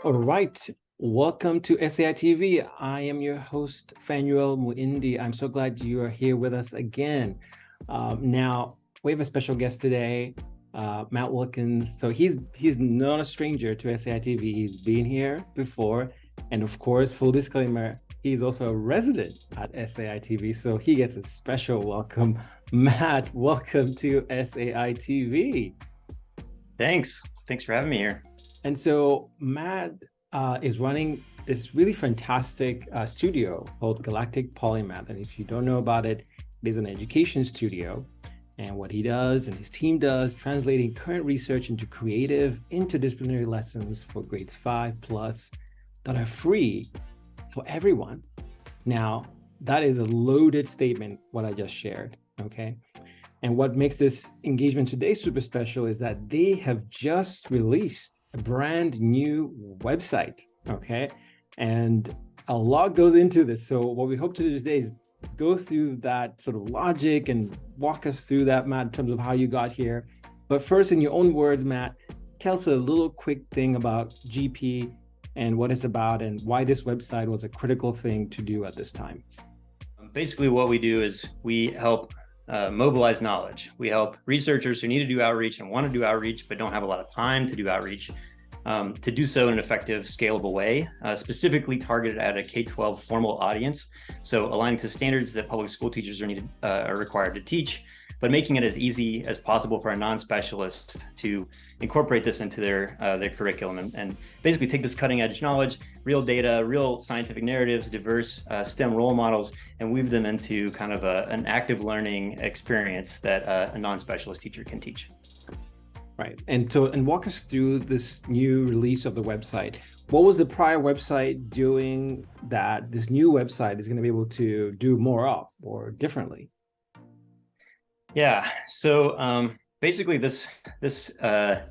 All right. Welcome to SEITV. I am your host, Fanuel Muindi. I'm so glad you are here with us again. Now, we have a special guest today, Matt Wilkins. So he's not a stranger to SEITV. He's been here before. And of course, full disclaimer, he's also a resident at SEITV. So he gets a special welcome. Matt, welcome to SEITV. Thanks for having me here. And so Matt is running this really fantastic studio called Galactic Polymath. And if you don't know about it, it is an education studio. And what he does and his team does, translating current research into creative, interdisciplinary lessons for grades 5+ that are free for everyone. Now, that is a loaded statement, what I just shared, okay? And what makes this engagement today super special is that they have just released a brand new website, okay? And a lot goes into this. So what we hope to do today is go through that sort of logic and walk us through that, Matt, in terms of how you got here. But first, in your own words, Matt, tell us a little quick thing about GP and what it's about and why this website was a critical thing to do at this time. Basically, what we do is we help mobilize knowledge. We help researchers who need to do outreach and want to do outreach, but don't have a lot of time to do outreach, to do so in an effective, scalable way, specifically targeted at a K-12 formal audience. So aligning to standards that public school teachers are required to teach, but making it as easy as possible for a non-specialist to incorporate this into their curriculum and basically take this cutting edge knowledge, real data, real scientific narratives, diverse STEM role models, and weave them into kind of an active learning experience that a non-specialist teacher can teach. Right. And walk us through this new release of the website. What was the prior website doing that this new website is going to be able to do more of or differently? Yeah. So basically, this is a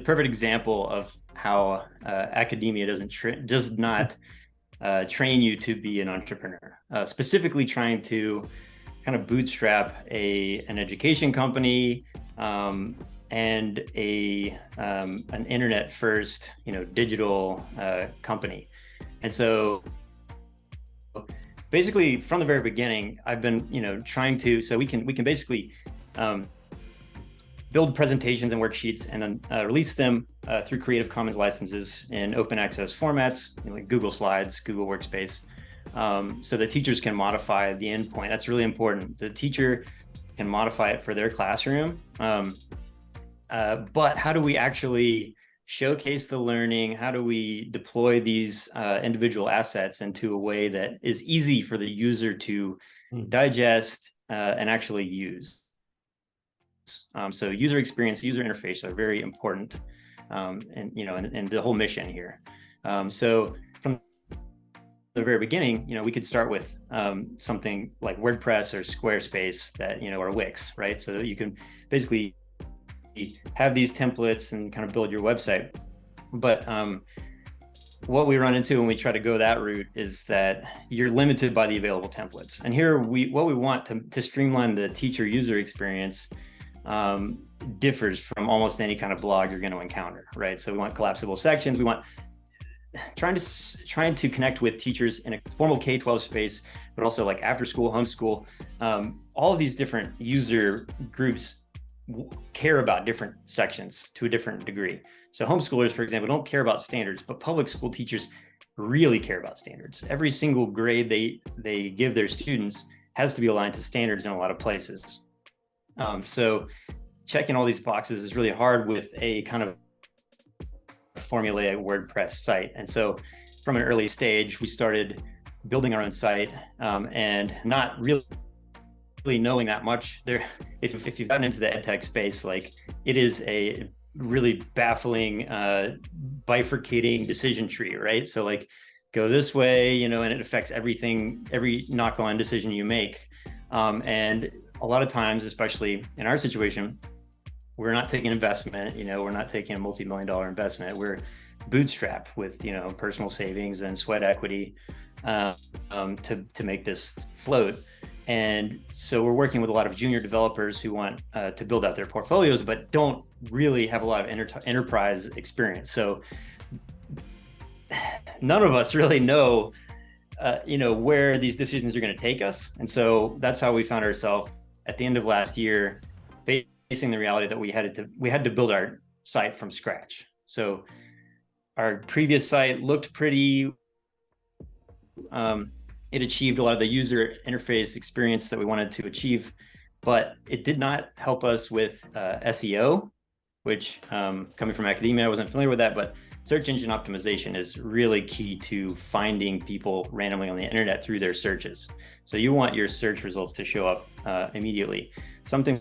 perfect example of how academia does not train you to be an entrepreneur. Specifically, trying to kind of bootstrap an education company and an internet first, digital company. And so basically, from the very beginning, I've been, trying to, so we can basically build presentations and worksheets and then release them through Creative Commons licenses in open access formats, like Google Slides, Google Workspace, so that teachers can modify the endpoint. That's really important. The teacher can modify it for their classroom. But how do we actually showcase the learning? How do we deploy these individual assets into a way that is easy for the user to digest and actually use? So user experience, user interface are very important, and the whole mission here. So from the very beginning, we could start with something like WordPress or Squarespace that, or Wix, right? So that you can basically have these templates and kind of build your website. But what we run into when we try to go that route is that you're limited by the available templates. And here what we want to streamline the teacher user experience differs from almost any kind of blog you're going to encounter, right? So we want collapsible sections. We want trying to connect with teachers in a formal K-12 space, but also like after school, homeschool. All of these different user groups care about different sections to a different degree. So homeschoolers, for example, don't care about standards, but public school teachers really care about standards. Every single grade they give their students has to be aligned to standards in a lot of places. So checking all these boxes is really hard with a kind of formulaic WordPress site. And so from an early stage, we started building our own site and not really knowing that much there. If you've gotten into the edtech space, like it is a really baffling bifurcating decision tree, right? So like go this way, and it affects everything, every knock-on decision you make. And a lot of times, especially in our situation, we're not taking investment, we're not taking a multi-million-dollar investment. We're bootstrapped with, personal savings and sweat equity to make this float. And so we're working with a lot of junior developers who want to build out their portfolios, but don't really have a lot of enterprise experience. So none of us really know, where these decisions are going to take us. And so that's how we found ourselves at the end of last year facing the reality that we had to build our site from scratch. So our previous site looked pretty, it achieved a lot of the user interface experience that we wanted to achieve, but it did not help us with SEO, which coming from academia, I wasn't familiar with that, but search engine optimization is really key to finding people randomly on the internet through their searches. So you want your search results to show up immediately. Something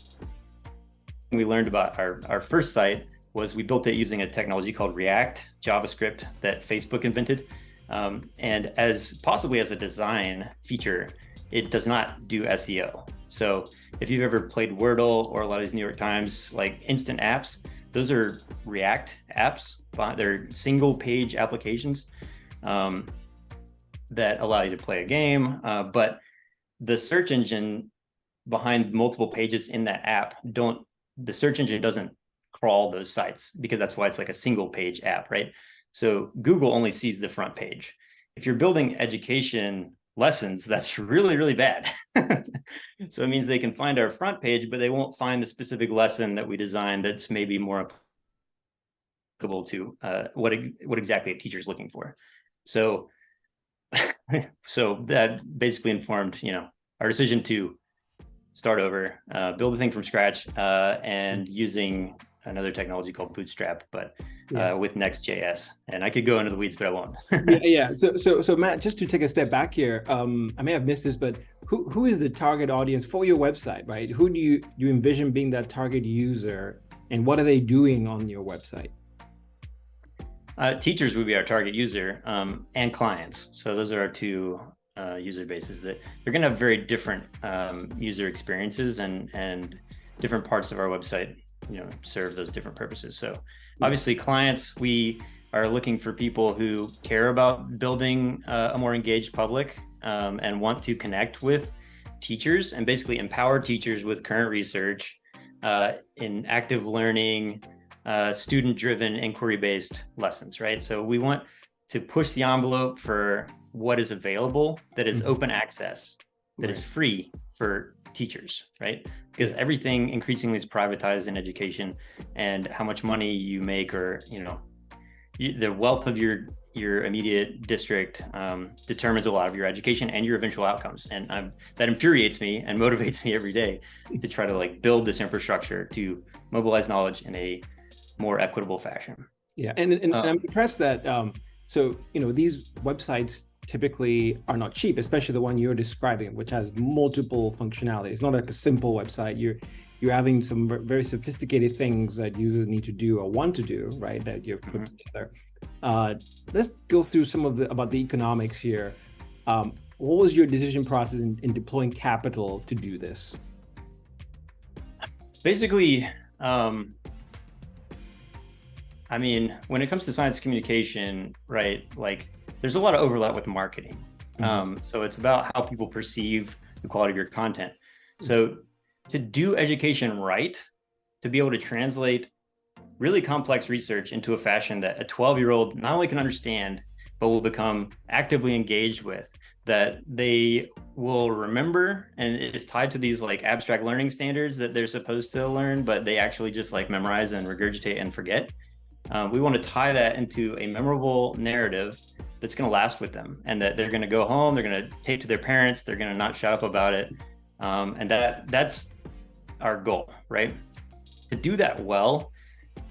we learned about our first site was we built it using a technology called React JavaScript that Facebook invented. And as possibly as a design feature, it does not do SEO. So if you've ever played Wordle or a lot of these New York Times like instant apps, those are React apps. They're single page applications that allow you to play a game. But the search engine behind multiple pages in that app the search engine doesn't crawl those sites, because that's why it's like a single page app, right? So Google only sees the front page. If you're building education lessons, that's really, really bad. So it means they can find our front page, but they won't find the specific lesson that we designed that's maybe more applicable to what exactly a teacher is looking for. So, so that basically informed, our decision to start over, build the thing from scratch, and using another technology called Bootstrap, but with Next.js. And I could go into the weeds, but I won't. Yeah. So Matt, just to take a step back here, I may have missed this, but who is the target audience for your website, right? Who do you envision being that target user, and what are they doing on your website? Teachers would be our target user, and clients. So those are our two user bases that they're going to have very different user experiences, and different parts of our website serve those different purposes. So obviously clients, we are looking for people who care about building a more engaged public, and want to connect with teachers and basically empower teachers with current research in active learning, student-driven, inquiry-based lessons, right? So we want to push the envelope for what is available, that is open access, that is free for teachers, right? Because everything increasingly is privatized in education, and how much money you make, or the wealth of your immediate district determines a lot of your education and your eventual outcomes. And that infuriates me and motivates me every day to try to build this infrastructure to mobilize knowledge in a more equitable fashion. Yeah, and I'm impressed that these websites typically are not cheap, especially the one you're describing, which has multiple functionality. It's not like a simple website. You're having some very sophisticated things that users need to do or want to do, right? That you've put together. Let's go through some of about the economics here. What was your decision process in deploying capital to do this? Basically, when it comes to science communication, right? There's a lot of overlap with marketing. So it's about how people perceive the quality of your content. So to do education right, to be able to translate really complex research into a fashion that a 12-year-old not only can understand, but will become actively engaged with, that they will remember, and it's tied to these abstract learning standards that they're supposed to learn, but they actually just memorize and regurgitate and forget. We want to tie that into a memorable narrative that's going to last with them, and that they're going to go home, they're going to take to their parents, they're going to not shut up about it. And that's our goal, right? To do that well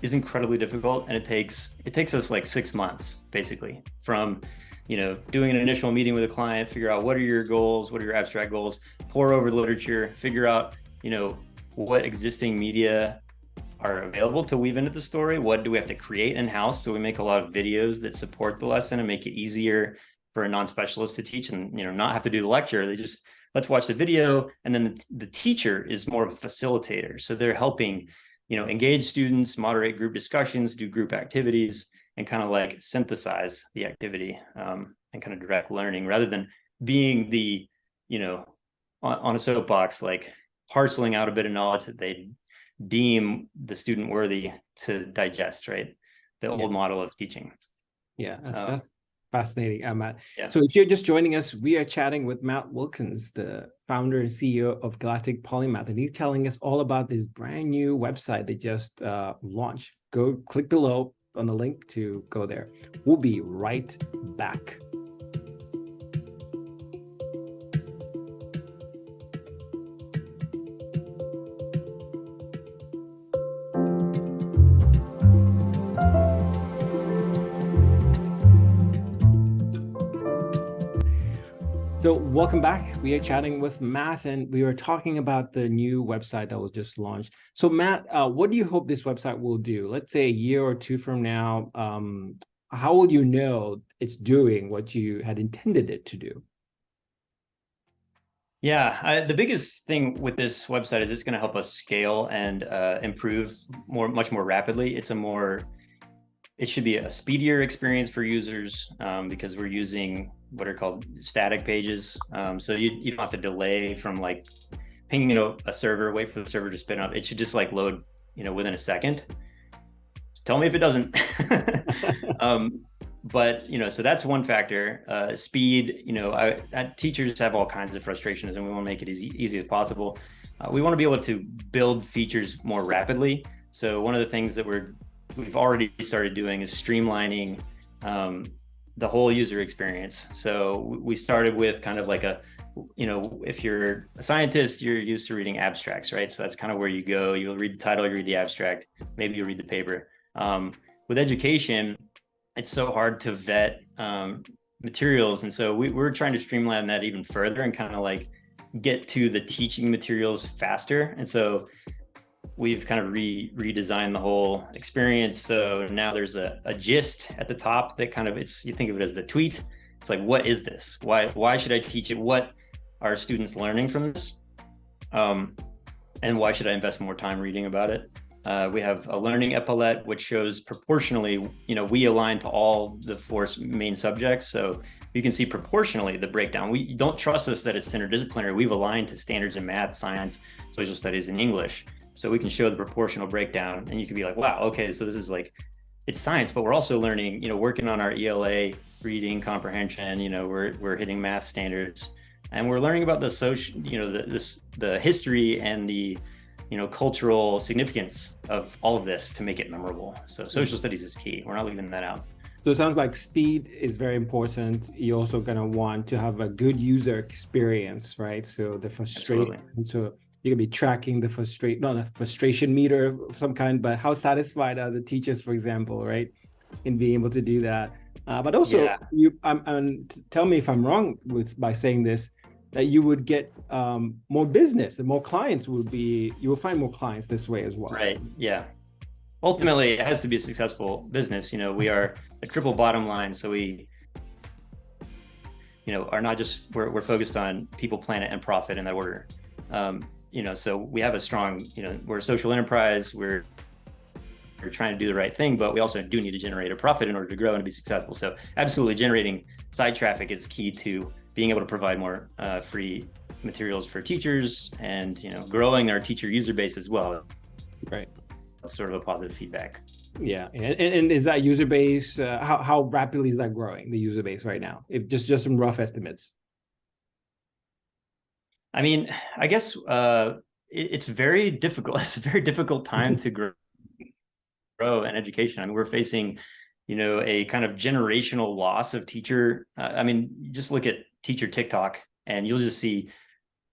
is incredibly difficult, and it takes us 6 months basically from doing an initial meeting with a client, figure out what are your goals, what are your abstract goals, pour over the literature, figure out what existing media are available to weave into the story, what do we have to create in-house. So we make a lot of videos that support the lesson and make it easier for a non-specialist to teach, and not have to do the lecture. They just, let's watch the video, and then the teacher is more of a facilitator, so they're helping engage students, moderate group discussions, do group activities, and kind of synthesize the activity, and kind of direct learning, rather than being the on a soapbox parceling out a bit of knowledge that they deem the student worthy to digest, right? The old model of teaching. Yeah, fascinating, Matt. Yeah. So if you're just joining us, we are chatting with Matt Wilkins, the founder and CEO of Galactic Polymath, and he's telling us all about this brand new website they just launched. Go click below on the link to go there. We'll be right back. So welcome back. We are chatting with Matt, and we were talking about the new website that was just launched. So Matt, what do you hope this website will do? Let's say a year or two from now, how will you know it's doing what you had intended it to do? Yeah, the biggest thing with this website is it's going to help us scale and improve much more rapidly. It should be a speedier experience for users because we're using what are called static pages. So you don't have to delay from like pinging a server, wait for the server to spin up. It should just like load, within a second. Tell me if it doesn't. But so that's one factor. Speed. Teachers have all kinds of frustrations, and we want to make it as easy as possible. We want to be able to build features more rapidly. So one of the things that we've already started doing is streamlining the whole user experience. So we started with kind of like if you're a scientist, you're used to reading abstracts, right? So that's kind of where you go. You'll read the title, you read the abstract, maybe you'll read the paper. With education, it's so hard to vet materials. And so we're trying to streamline that even further and kind of like get to the teaching materials faster. And so we've kind of redesigned the whole experience. So now there's a gist at the top that kind of you think of it as the tweet. It's like, what is this? Why should I teach it? What are students learning from this? And why should I invest more time reading about it? We have a learning epaulette, which shows proportionally, we align to all the 4 main subjects. So you can see proportionally the breakdown. We don't trust us that it's interdisciplinary. We've aligned to standards in math, science, social studies, and English. So we can show the proportional breakdown, and you can be like, wow, okay, so this is like, it's science, but we're also learning, working on our ELA, reading comprehension, we're hitting math standards, and we're learning about the social, the history and the, cultural significance of all of this to make it memorable. So social studies is key. We're not leaving that out. So it sounds like speed is very important. You're also going to want to have a good user experience, right? So the frustration, so you can be tracking the not a frustration meter of some kind, but how satisfied are the teachers, for example, right? In being able to do that. But also, tell me if I'm wrong by saying this, that you would get more business and more clients you will find more clients this way as well. Right, yeah. Ultimately, it has to be a successful business. We are a triple bottom line. So we, are not just, we're focused on people, planet, and profit in that order. So we have a strong, we're a social enterprise, we're trying to do the right thing, but we also do need to generate a profit in order to grow and to be successful. So absolutely generating site traffic is key to being able to provide more free materials for teachers and, growing our teacher user base as well. Right. That's sort of a positive feedback. Yeah. And is that user base, how rapidly is that growing, the user base right now? If just some rough estimates. I mean, I guess it's very difficult. It's a very difficult time to grow in education. I mean, we're facing, a kind of generational loss of teacher. Just look at teacher TikTok, and you'll just see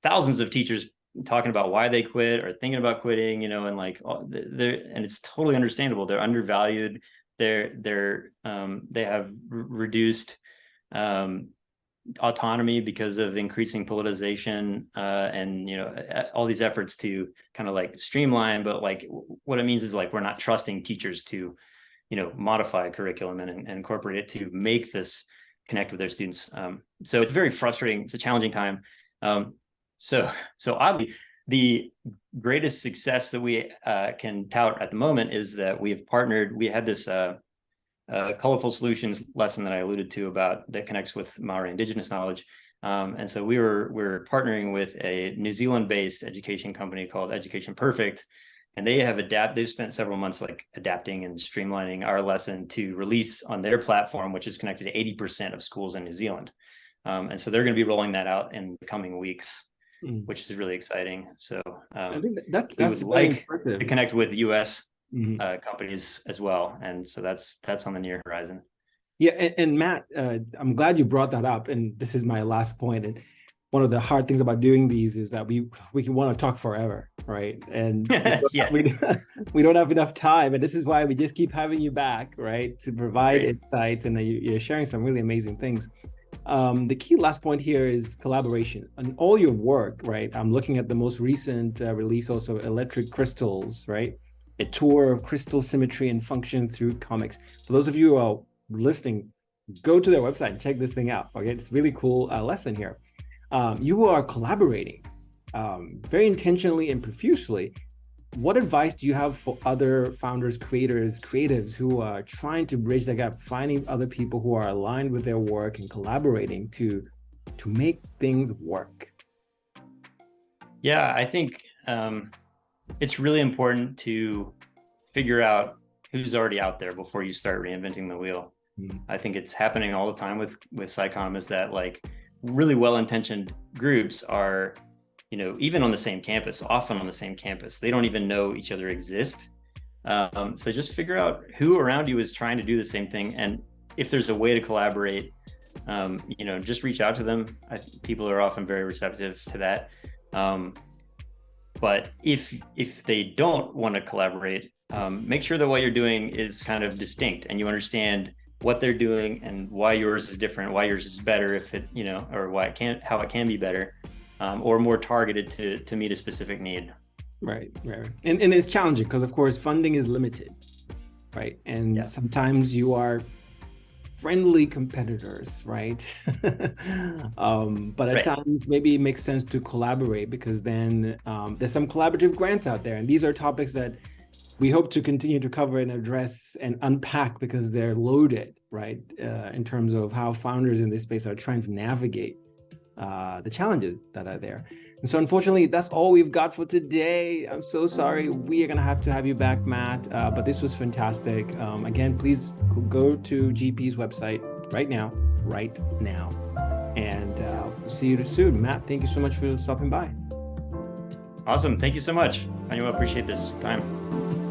thousands of teachers talking about why they quit or thinking about quitting, and like and it's totally understandable. They're undervalued. They have reduced autonomy because of increasing politicization and all these efforts to kind of like streamline, but like what it means is like we're not trusting teachers to modify curriculum and incorporate it to make this connect with their students. So it's very frustrating. It's a challenging time. So oddly, the greatest success that we can tout at the moment is that we have partnered. We had this colorful solutions lesson that I alluded to about that connects with Maori Indigenous knowledge. And so we're partnering with a New Zealand-based education company called Education Perfect. and they've spent several months like adapting and streamlining our lesson to release on their platform, which is connected to 80% of schools in New Zealand. And so they're going to be rolling that out in the coming weeks, which is really exciting. So I think that's we would like impressive to connect with US companies as well. And so that's on the near horizon. Yeah, and Matt, I'm glad you brought that up. And this is my last point. And one of the hard things about doing these is that we can want to talk forever, right? And we don't have enough time. And this is why we just keep having you back, right? To provide insights, and you're sharing some really amazing things. The key last point here is collaboration. And all your work, right? I'm looking at the most recent release, also Electric Crystals, right? A tour of crystal symmetry and function through comics. For those of you who are listening, go to their website and check this thing out. Okay, it's a really cool lesson here. You are collaborating very intentionally and profusely. What advice do you have for other founders, creators, creatives who are trying to bridge the gap, finding other people who are aligned with their work and collaborating to make things work? Yeah, I think it's really important to figure out who's already out there before you start reinventing the wheel. I think it's happening all the time with SciComm, is that like really well-intentioned groups are, even on the same campus, often on the same campus, they don't even know each other exist. So just figure out who around you is trying to do the same thing. And if there's a way to collaborate, just reach out to them. People are often very receptive to that. But if they don't want to collaborate, make sure that what you're doing is kind of distinct and you understand what they're doing and why yours is different, why yours is better, if it, or how it can be better, or more targeted to meet a specific need. Right. And it's challenging because, of course, funding is limited, right? And sometimes you are friendly competitors, right? But at times, maybe it makes sense to collaborate, because then there's some collaborative grants out there. And these are topics that we hope to continue to cover and address and unpack, because they're loaded, right? In terms of how founders in this space are trying to navigate the challenges that are there. And so unfortunately, that's all we've got for today. I'm so sorry. We are going to have you back, Matt. But this was fantastic. Again, please go to GP's website right now. And we'll see you soon. Matt, thank you so much for stopping by. Awesome. Thank you so much. I appreciate this time.